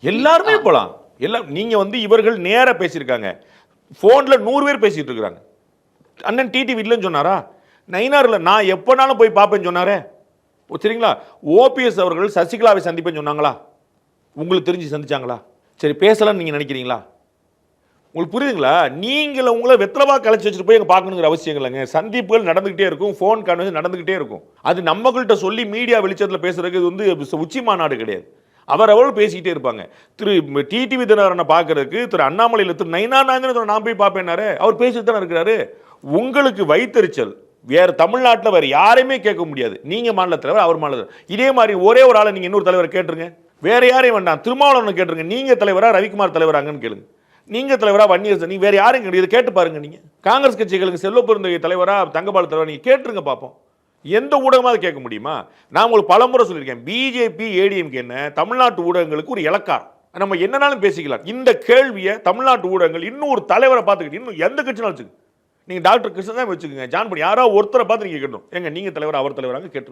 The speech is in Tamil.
எல்லாருமே போலாம். எல்லாம் நீங்க இவர்கள் நேரா பேசியிருக்காங்க. போன்ல 100 பேர் பேசிட்டு இருக்காங்க. அண்ணன் டிடிவி இல்லன்னு சொன்னாரா? நயினார்ல நான் எப்பனாலும் போய் பாப்பேன்னு சொன்னாரே. சரிங்களா? ஓபிஎஸ் அவர்கள் சசிகலாவை சந்திப்பேன்னு சொன்னாங்களா? உங்களுக்கு தெரிஞ்சு சந்திச்சாங்களா? சரி பேசலாம்னு நீங்க நினைக்கிறீங்களா? உங்களுக்கு புரியுதுங்களா? நீங்கள உங்கள வெத்தலவா கலைச்சு வச்சுட்டு போய் அங்க பார்க்கணுங்கிற அவசியம் இல்லைங்க. சந்திப்புகள் நடந்துகிட்டே இருக்கும், ஃபோன் கான்வர்சேஷன் நடந்துகிட்டே இருக்கும். அது நம்மகிட்ட சொல்லி மீடியா வெளிச்சத்துல பேசுறதுக்கு இது உச்சி மாநாடு கிடையாது. அவர்கள் பேசிக்கிட்டே இருப்பாங்க. திரு டிடிவி தினகரனை பார்க்கறதுக்கு திரு அண்ணாமலையில் திரு நயினார் நான் போய் பார்ப்பேன்னாரு. அவர் பேசிட்டு தானே இருக்கிறாரு. உங்களுக்கு வைத்தறிச்சல் வேற தமிழ்நாட்டில் வேற யாரையுமே கேட்க முடியாது. நீங்க மாநில தலைவர், அவர் மாநில தலைவர். இதே மாதிரி ஒரே ஒரு ஆளை நீங்க இன்னொரு தலைவரை கேட்டுருங்க. வேற யாரையும் வேண்டாம். திருமாவளவன் கேட்டுருங்க. நீங்க தலைவரா ரவிக்குமார் தலைவராங்கன்னு கேளுங்க. நீங்க தலைவரா வன்னியர், நீங்க வேற யாரும் கிடையாது. கேட்டு பாருங்க. நீங்க காங்கிரஸ் கட்சிகளுக்கு செல்வ பெருந்தகை தலைவரா தங்கபால் தலைவரா நீங்க கேட்டுருங்க பார்ப்போம். எந்த ஊடகமாவது கேட்க முடியுமா? நான் உங்களுக்கு பலமுறை சொல்லியிருக்கேன். பிஜேபி ஏடிஎம்கே என்ன தமிழ்நாட்டு ஊடகங்களுக்கு ஒரு இலக்காரம். நம்ம என்னன்னாலும் பேசிக்கலாம். இந்த கேள்வியை தமிழ்நாட்டு ஊடகங்கள் இன்னும் ஒரு தலைவரை பார்த்துக்கிட்டு இன்னும் எந்த கட்சினாலும் வச்சுக்க. நீங்க டாக்டர் கிருஷ்ணன் தான் வச்சுக்கோங்க. ஜான் பண்ணி யாரோ ஒருத்தரை பார்த்து நீங்க கேட்கணும். எங்க நீங்க தலைவர் அவர் தலைவராங்க கேட்டு